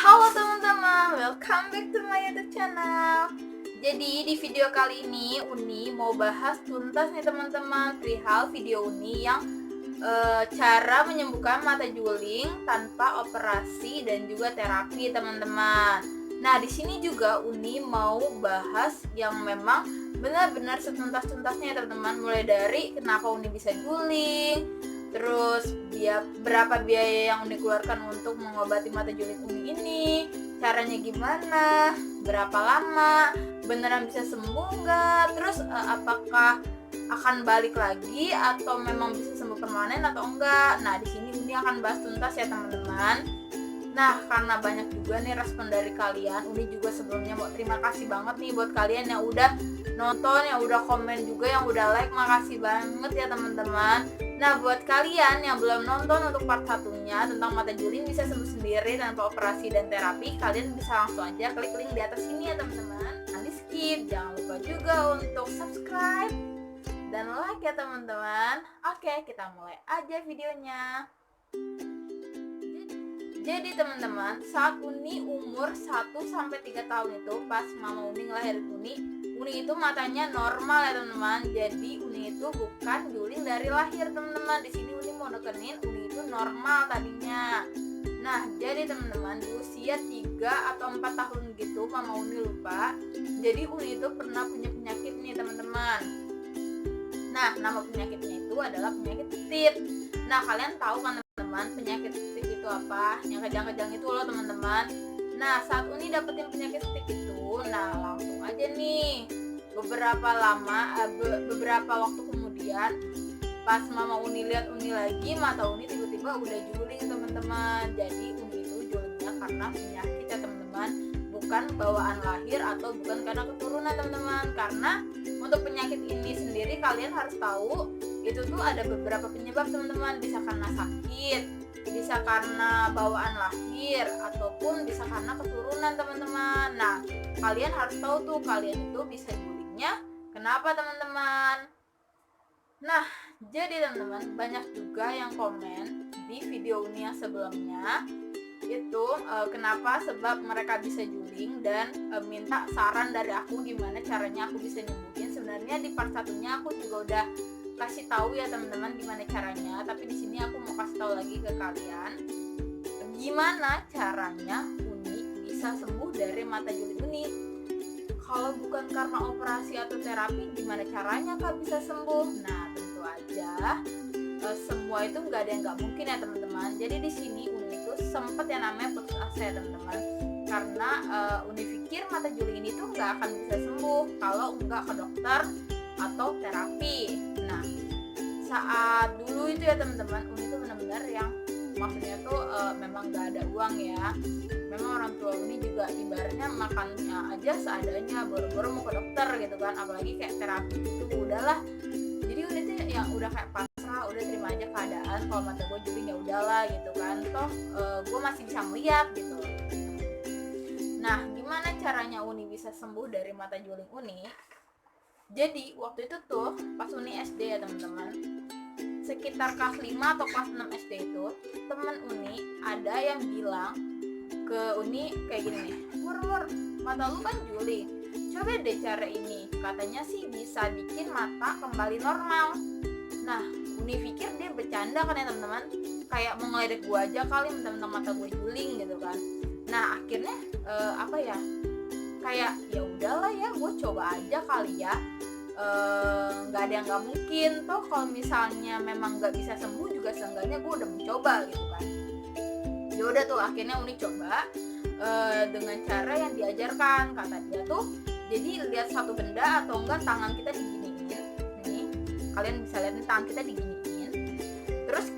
Halo teman-teman, welcome back to my YouTube channel. Jadi di video kali ini Uni mau bahas tuntas nih teman-teman perihal video Uni yang cara menyembuhkan mata juling tanpa operasi dan juga terapi teman-teman. Nah di sini juga Uni mau bahas yang memang benar-benar setuntas-tuntasnya ya teman-teman, mulai dari kenapa Uni bisa juling, terus berapa biaya yang Uni keluarkan untuk mengobati mata juling Uni ini, caranya gimana, berapa lama, beneran bisa sembuh nggak, terus apakah akan balik lagi atau memang bisa sembuh permanen atau enggak. Nah di sini Uni akan bahas tuntas ya teman-teman. Nah karena banyak juga nih respon dari kalian, Uni juga sebelumnya mau terima kasih banget nih buat kalian yang udah nonton, yang udah komen juga, yang udah like, makasih banget ya teman-teman. Nah buat kalian yang belum nonton untuk part satunya tentang mata juling bisa sembuh sendiri tanpa operasi dan terapi, kalian bisa langsung aja klik link di atas sini ya teman-teman. Jangan di skip, jangan lupa juga untuk subscribe dan like ya teman-teman. Oke, kita mulai aja videonya. Jadi teman-teman, saat Uni umur 1-3 tahun itu, pas mama Uni ngelahirin Uni itu matanya normal ya teman-teman. Jadi Uni itu bukan juling dari lahir teman-teman. Di sini Uni mau nekenin Uni itu normal tadinya. Nah, jadi teman-teman, di usia 3 atau 4 tahun gitu, mama Uni lupa. Jadi Uni itu pernah punya penyakit nih teman-teman. Nah, nama penyakitnya itu adalah penyakit tit. Nah, kalian tahu kan teman-teman, penyakit tit itu apa? Yang kejang-kejang itu loh teman-teman. Nah, saat Uni dapetin penyakit tit itu, nah langsung aja nih beberapa waktu kemudian, pas mama Uni lihat Uni lagi, mata Uni tiba-tiba udah juling teman-teman. Jadi Uni itu julingnya karena penyakit ya teman-teman, bukan bawaan lahir atau bukan karena keturunan teman-teman. Karena untuk penyakit ini sendiri kalian harus tahu itu tuh ada beberapa penyebab teman-teman. Bisa karena sakit, bisa karena bawaan lahir, ataupun bisa karena keturunan teman-teman. Nah kalian harus tahu tuh kalian itu bisa julingnya kenapa teman-teman. Nah jadi teman-teman, banyak juga yang komen di video Uni yang sebelumnya itu kenapa sebab mereka bisa juling dan minta saran dari aku gimana caranya aku bisa nyembuhin. Sebenarnya di part satunya aku juga udah kasih tahu ya teman-teman gimana caranya, tapi di sini aku mau kasih tahu lagi ke kalian gimana caranya Uni bisa sembuh dari mata juling Uni. Kalau bukan karena operasi atau terapi, gimana caranya Kak bisa sembuh? Nah tentu aja semua itu nggak ada yang nggak mungkin ya teman-teman. Jadi di sini Uni itu sempet yang namanya putus asa ya teman-teman, karena Uni pikir mata juling ini tuh nggak akan bisa sembuh kalau nggak ke dokter atau terapi. Nah saat dulu itu ya teman-teman, Uni tuh benar-benar yang maksudnya tuh memang nggak ada uang ya. Memang orang tua Uni juga ibaratnya makannya aja seadanya, boro-boro mau ke dokter gitu kan, apalagi kayak terapi itu udahlah. Jadi Uni tuh yang udah kayak pasrah, udah terima aja keadaan, kalau mata gue juling ya udahlah gitu kan, toh gue masih bisa melihat gitu. Nah gimana caranya Uni bisa sembuh dari mata juling Uni? Jadi waktu itu tuh pas Uni SD ya teman-teman, sekitar kelas 5 atau kelas 6 SD itu, temen Uni ada yang bilang ke Uni kayak gini nih, Mur, mata lu kan juling, coba deh cara ini, katanya sih bisa bikin mata kembali normal. Nah Uni pikir dia bercanda kan ya teman-teman, kayak mau ngeledek gue aja kali mentang-mentang mata gue juling gitu kan. Nah akhirnya kayak ya udahlah ya, gue coba aja kali ya, nggak ada yang nggak mungkin toh. Kalau misalnya memang nggak bisa sembuh juga seenggaknya gue udah mencoba gitu kan. Ya udah tuh akhirnya Uni coba dengan cara yang diajarkan. Kata dia tuh, jadi lihat satu benda atau enggak tangan kita diginiin nih, kalian bisa lihat nih tangan kita diginiin, terus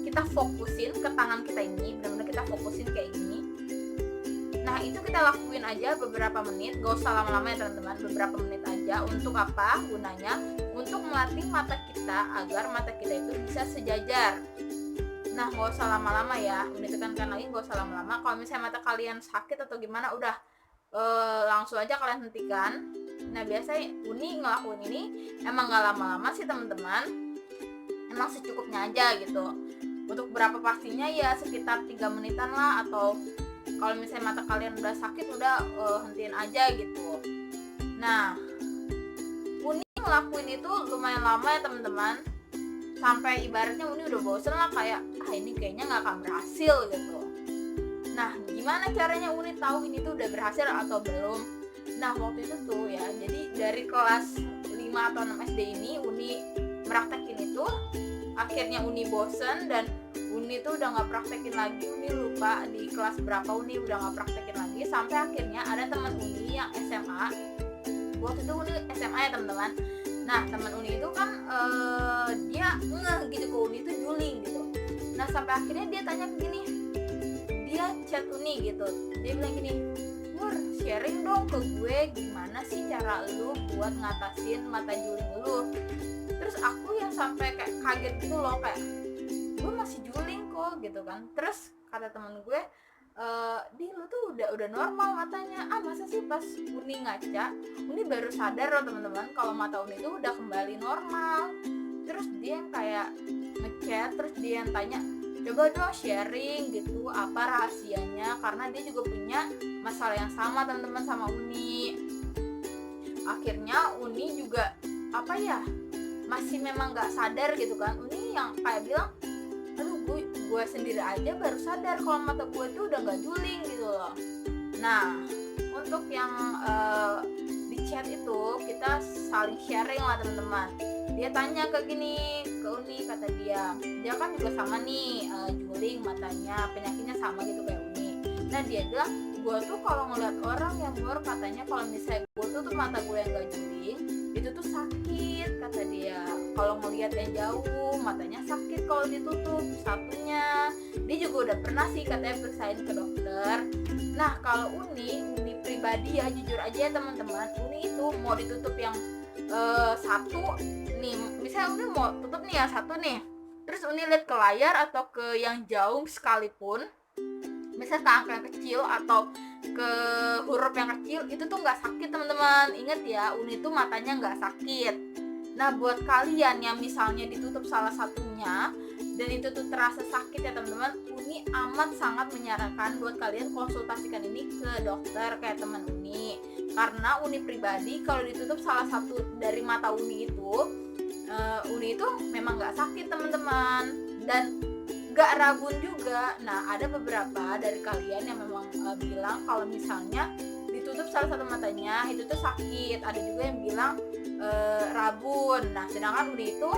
kita fokusin ke tangan kita ini, benar-benar kita fokusin kayak gini. Nah itu kita lakuin aja beberapa menit, gak usah lama-lama ya teman-teman, beberapa menit aja. Untuk apa gunanya? Untuk melatih mata kita agar mata kita itu bisa sejajar. Nah gak usah lama-lama ya, Uni tekankan lagi gak usah lama-lama. Kalau misalnya mata kalian sakit atau gimana, udah langsung aja kalian hentikan. Nah biasanya Uni ngelakuin ini emang gak lama-lama sih teman-teman, emang secukupnya aja gitu. Untuk berapa pastinya ya sekitar 3 menitan lah, atau kalau misalnya mata kalian udah sakit udah hentiin aja gitu. Nah, Uni ngelakuin itu lumayan lama ya teman-teman, sampai ibaratnya Uni udah bosen lah, kayak ini kayaknya nggak akan berhasil gitu. Nah, gimana caranya Uni tahu ini tuh udah berhasil atau belum? Nah, waktu itu tuh ya, jadi dari kelas 5 atau 6 SD ini Uni praktekin itu, akhirnya Uni bosen dan Uni tuh udah nggak praktekin lagi. Uni lupa di kelas berapa Uni udah nggak praktekin lagi, sampai akhirnya ada teman Uni yang SMA. Waktu itu Uni SMA ya teman-teman. Nah, teman Uni itu kan dia ngeh gitu ke Uni itu juling gitu. Nah, sampai akhirnya dia tanya begini, dia chat Uni gitu, dia bilang gini, Nur, sharing dong ke gue gimana sih cara lu buat ngatasin mata juling lu. Terus aku yang sampai kayak kaget gitu loh, kayak gue masih juling kok gitu kan. Terus kata temen gue, di lu tuh udah normal matanya. Masa sih? Pas Uni ngaca, Uni baru sadar loh teman-teman kalau mata Uni tuh udah kembali normal. Terus dia yang kayak ngechat, terus dia yang tanya, coba dong sharing gitu apa rahasianya, karena dia juga punya masalah yang sama teman-teman sama Uni. Akhirnya Uni juga masih memang nggak sadar gitu kan. Uni yang kayak bilang, aduh gue sendiri aja baru sadar kalau mata gue tuh udah nggak juling gitu loh. Nah, untuk yang di chat itu kita saling sharing lah teman-teman. Dia tanya ke Uni, kata dia kan juga sama nih juling matanya, penyakitnya sama gitu kayak Uni. Nah, dia bilang, gue tuh kalau ngeliat orang yang katanya kalau misalnya gue tuh mata gue yang gak juling itu tuh sakit, kata dia. Kalau ngeliat yang jauh matanya sakit kalau ditutup satunya. Dia juga udah pernah sih katanya periksain ke dokter. Nah, kalau Uni pribadi ya, jujur aja ya teman-teman, Uni itu mau ditutup yang satu nih, misalnya Uni mau tutup nih yang satu nih, terus Uni lihat ke layar atau ke yang jauh sekalipun, misalnya ke angka yang kecil atau ke huruf yang kecil, itu tuh nggak sakit teman-teman. Ingat ya, Uni tuh matanya nggak sakit. Nah, buat kalian yang misalnya ditutup salah satunya dan itu tuh terasa sakit ya teman-teman, Uni amat sangat menyarankan buat kalian konsultasikan ini ke dokter kayak teman Uni. Karena Uni pribadi kalau ditutup salah satu dari mata Uni itu, Uni itu memang nggak sakit teman-teman, dan gak rabun juga. Nah, ada beberapa dari kalian yang memang bilang kalau misalnya ditutup salah satu matanya itu tuh sakit. Ada juga yang bilang rabun. Nah, sedangkan Uni itu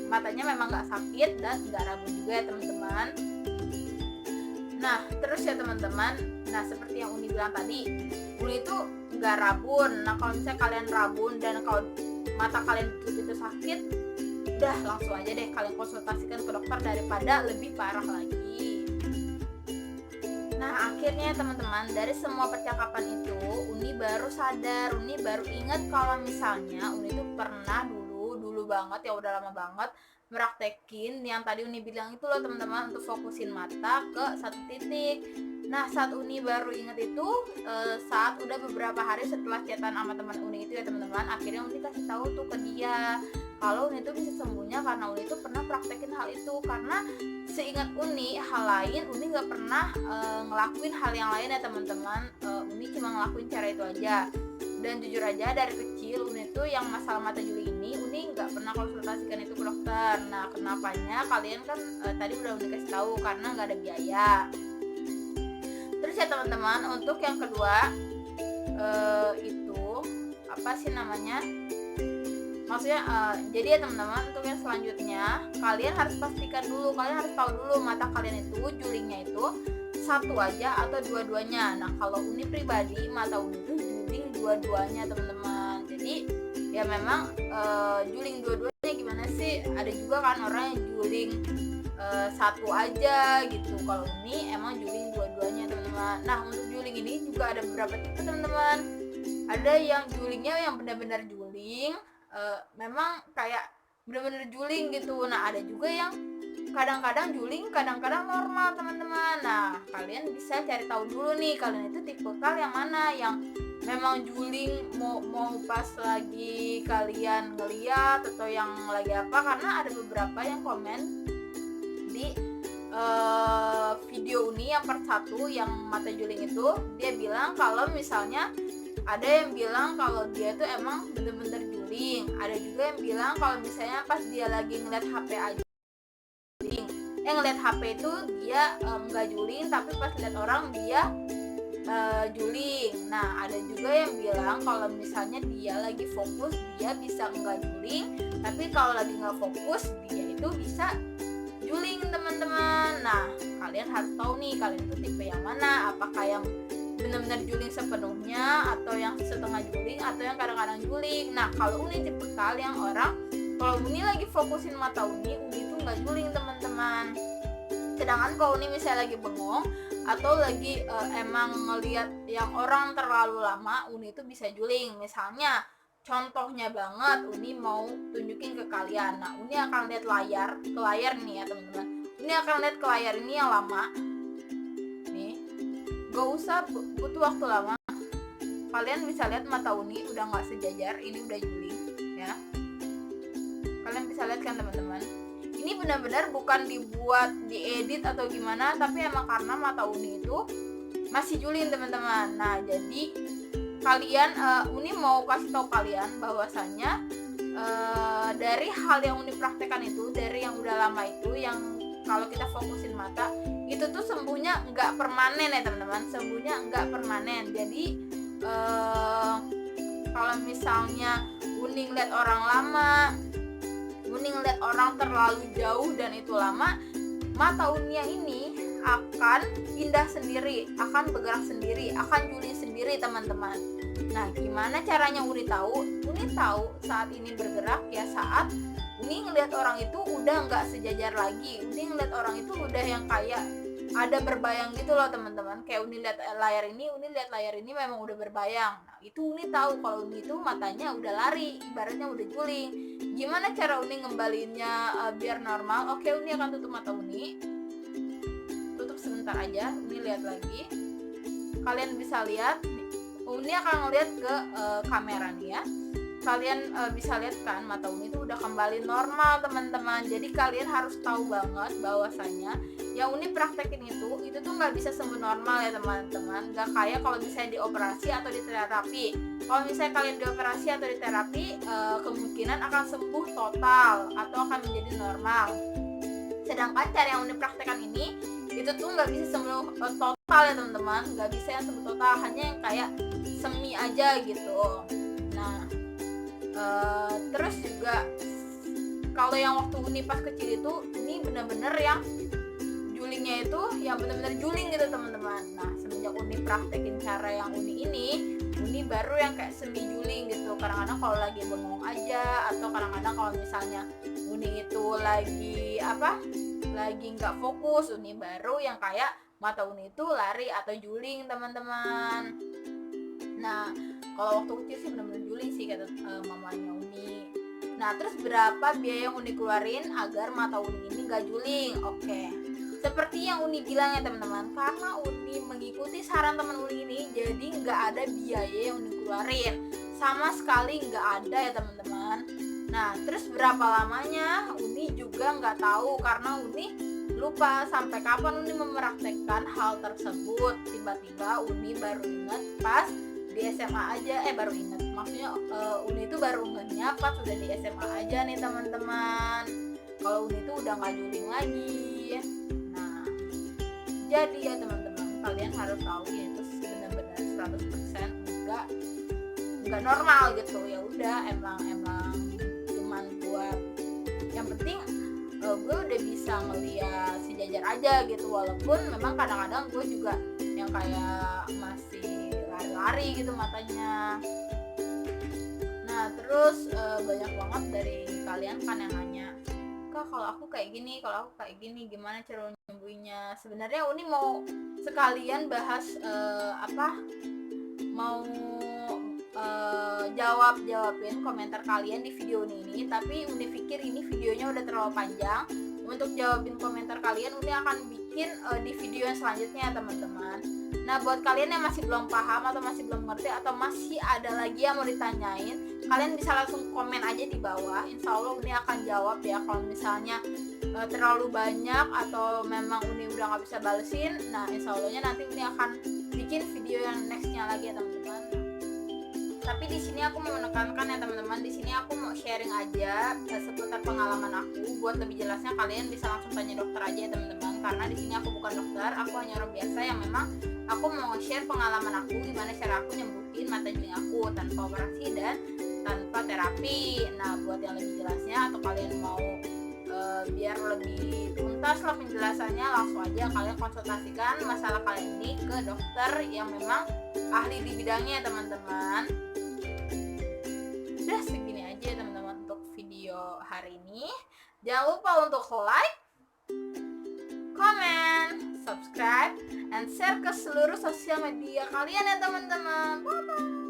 matanya memang gak sakit dan gak rabun juga ya teman-teman. Nah, terus ya teman-teman, nah seperti yang Uni bilang tadi, Uni itu gak rabun. Nah, kalau misalnya kalian rabun dan kalau mata kalian itu sakit, udah langsung aja deh kalian konsultasikan ke dokter daripada lebih parah lagi. Nah, akhirnya teman-teman, dari semua percakapan itu Uni baru sadar, Uni baru ingat kalau misalnya Uni itu pernah dulu banget ya, udah lama banget meraktekin yang tadi Uni bilang itu loh teman-teman, untuk fokusin mata ke satu titik. Nah, saat Uni baru ingat itu saat udah beberapa hari setelah chatan sama teman Uni itu ya teman-teman, akhirnya Uni kasih tahu tuh ke dia kalau Uni itu bisa sembuhnya karena Uni itu pernah praktekin hal itu. Karena seingat Uni, hal lain Uni nggak pernah ngelakuin hal yang lain ya teman-teman. Uni cuma ngelakuin cara itu aja. Dan jujur aja dari kecil Uni itu yang masalah mata juling ini Uni nggak pernah konsultasikan itu ke dokter. Nah, kenapanya kalian kan tadi udah Uni kasih tahu, karena nggak ada biaya. Terus ya teman-teman, untuk yang kedua itu apa sih namanya? Maksudnya jadi ya teman-teman, untuk yang selanjutnya kalian harus pastikan dulu, kalian harus tahu dulu mata kalian itu julingnya itu satu aja atau dua-duanya. Nah, kalau Uni pribadi mata Uni itu juling dua-duanya teman-teman. Jadi ya memang juling dua-duanya gimana sih? Ada juga kan orang yang juling satu aja gitu. Kalau Uni emang juling dua-duanya teman-teman. Nah, untuk juling ini juga ada beberapa tipe teman-teman. Ada yang julingnya yang benar-benar juling, memang kayak benar-benar juling gitu. Nah, ada juga yang kadang-kadang juling, kadang-kadang normal teman-teman. Nah, kalian bisa cari tahu dulu nih kalian itu tipe yang mana, yang memang juling mau pas lagi kalian ngeliat atau yang lagi apa. Karena ada beberapa yang komen di video Uni yang part 1 yang mata juling itu, dia bilang kalau misalnya ada yang bilang kalau dia tuh emang bener-bener juling, ada juga yang bilang kalau misalnya pas dia lagi ngeliat HP aja juling, ngeliat HP itu dia nggak juling, tapi pas lihat orang dia juling. Nah ada juga yang bilang kalau misalnya dia lagi fokus dia bisa nggak juling, tapi kalau lagi nggak fokus dia itu bisa juling teman-teman. Nah kalian harus tahu nih kalian itu tipe yang mana, apakah yang benar-benar juling sepenuhnya atau yang setengah juling atau yang kadang-kadang juling. Nah kalau Uni tipe yang orang kalau Uni lagi fokusin mata Uni itu nggak juling teman-teman. Sedangkan kalau Uni misalnya lagi bengong atau lagi emang ngelihat yang orang terlalu lama, Uni itu bisa juling. Misalnya contohnya banget, Uni mau tunjukin ke kalian. Nah Uni akan lihat ke layar nih ya teman-teman. Uni akan lihat ke layar ini yang lama. Gak usah butuh waktu lama, kalian bisa lihat mata Uni udah nggak sejajar, ini udah juling ya. Kalian bisa lihat kan teman-teman, ini benar-benar bukan dibuat diedit atau gimana, tapi emang karena mata Uni itu masih juling teman-teman. Nah jadi kalian Uni mau kasih tahu kalian bahwasannya dari hal yang Uni praktekkan itu, dari yang udah lama itu, yang kalau kita fokusin mata itu tuh sembuhnya nggak permanen ya teman-teman, sembuhnya nggak permanen. Jadi kalau misalnya Uni ngeliat orang lama, Uni ngeliat orang terlalu jauh dan itu lama, mata Uni yang ini akan pindah sendiri, akan bergerak sendiri, akan juling sendiri teman-teman. Nah gimana caranya Uni tahu? Uni tahu saat ini bergerak ya saat Uni ngeliat orang itu udah nggak sejajar lagi. Uni ngeliat orang itu udah yang kayak ada berbayang gitu loh teman-teman. Kayak Uni lihat layar ini memang udah berbayang. Nah itu Uni tahu kalau Uni itu matanya udah lari, ibaratnya udah juling. Gimana cara Uni ngembaliinnya biar normal? Oke, Uni akan tutup mata Uni, tutup sebentar aja. Uni lihat lagi. Kalian bisa lihat, Uni akan ngeliat ke kamera nih ya. Kalian bisa lihat kan mata Uni itu udah kembali normal teman-teman. Jadi kalian harus tahu banget bahwasanya yang Uni praktekin itu tuh nggak bisa sembuh normal ya teman-teman. Nggak kayak kalau misalnya dioperasi atau di terapi. Kalau misalnya kalian dioperasi atau di terapi, kemungkinan akan sembuh total atau akan menjadi normal. Sedangkan cara yang Uni praktekkan ini itu tuh nggak bisa sembuh total ya teman-teman. Nggak bisa yang sembuh total, hanya yang kayak semi aja gitu. Nah terus juga kalau yang waktu Uni pas kecil itu Uni bener-bener yang julingnya itu yang bener-bener juling gitu teman-teman. Nah semenjak Uni praktekin cara yang Uni ini, Uni baru yang kayak semi juling gitu. Kadang-kadang kalau lagi bengong aja, atau kadang-kadang kalau misalnya Uni itu lagi nggak fokus, Uni baru yang kayak mata Uni itu lari atau juling teman-teman. Nah kalau waktu kecil sih benar-benar juling sih kata mamanya Uni. Nah terus berapa biaya yang Uni keluarin agar mata Uni ini gak juling? Oke, seperti yang Uni bilang ya teman-teman, karena Uni mengikuti saran teman Uni ini, jadi gak ada biaya yang Uni keluarin, sama sekali gak ada ya teman-teman. Nah terus berapa lamanya Uni juga gak tahu, karena Uni lupa sampai kapan Uni mempraktekkan hal tersebut. Tiba-tiba Uni baru ingat pas di SMA aja, baru ingat, maksudnya Uni itu baru ingatnya pas udah di SMA aja nih teman-teman, kalau Uni itu udah nggak juling lagi. Nah jadi ya teman-teman, kalian harus tahu ya itu benar-benar 100% nggak normal gitu. Ya udah emang cuman buat yang penting gue udah bisa ngeliat sejajar aja gitu, walaupun memang kadang-kadang gue juga yang kayak masih lari-lari gitu matanya. Nah terus banyak banget dari kalian kan yang nanya, Kak kalau aku kayak gini gimana cara nyembuhinnya? Sebenarnya Uni mau sekalian bahas jawabin komentar kalian di video ini, tapi Uni pikir ini videonya udah terlalu panjang. Untuk jawabin komentar kalian Uni akan bikin di video yang selanjutnya teman-teman. Nah buat kalian yang masih belum paham atau masih belum ngerti atau masih ada lagi yang mau ditanyain, kalian bisa langsung komen aja di bawah, insya Allah Uni akan jawab ya. Kalau misalnya terlalu banyak atau memang Uni udah nggak bisa balesin, nah insya Allahnya nanti Uni akan bikin video yang nextnya lagi ya teman-teman. Tapi di sini aku mau menekankan ya teman-teman, di sini aku mau sharing aja seputar pengalaman aku. Buat lebih jelasnya kalian bisa langsung tanya dokter aja ya teman-teman, karena di sini aku bukan dokter, aku hanya orang biasa yang memang aku mau share pengalaman aku gimana cara aku nyembuhin mata juling aku tanpa operasi dan tanpa terapi. Nah buat yang lebih jelasnya atau kalian mau biar lebih tuntas lah penjelasannya, langsung aja kalian konsultasikan masalah kalian ini ke dokter yang memang ahli di bidangnya ya teman-teman. Udah segini aja ya teman-teman untuk video hari ini. Jangan lupa untuk like, comment, subscribe, and share ke seluruh sosial media kalian ya teman-teman. Bye bye.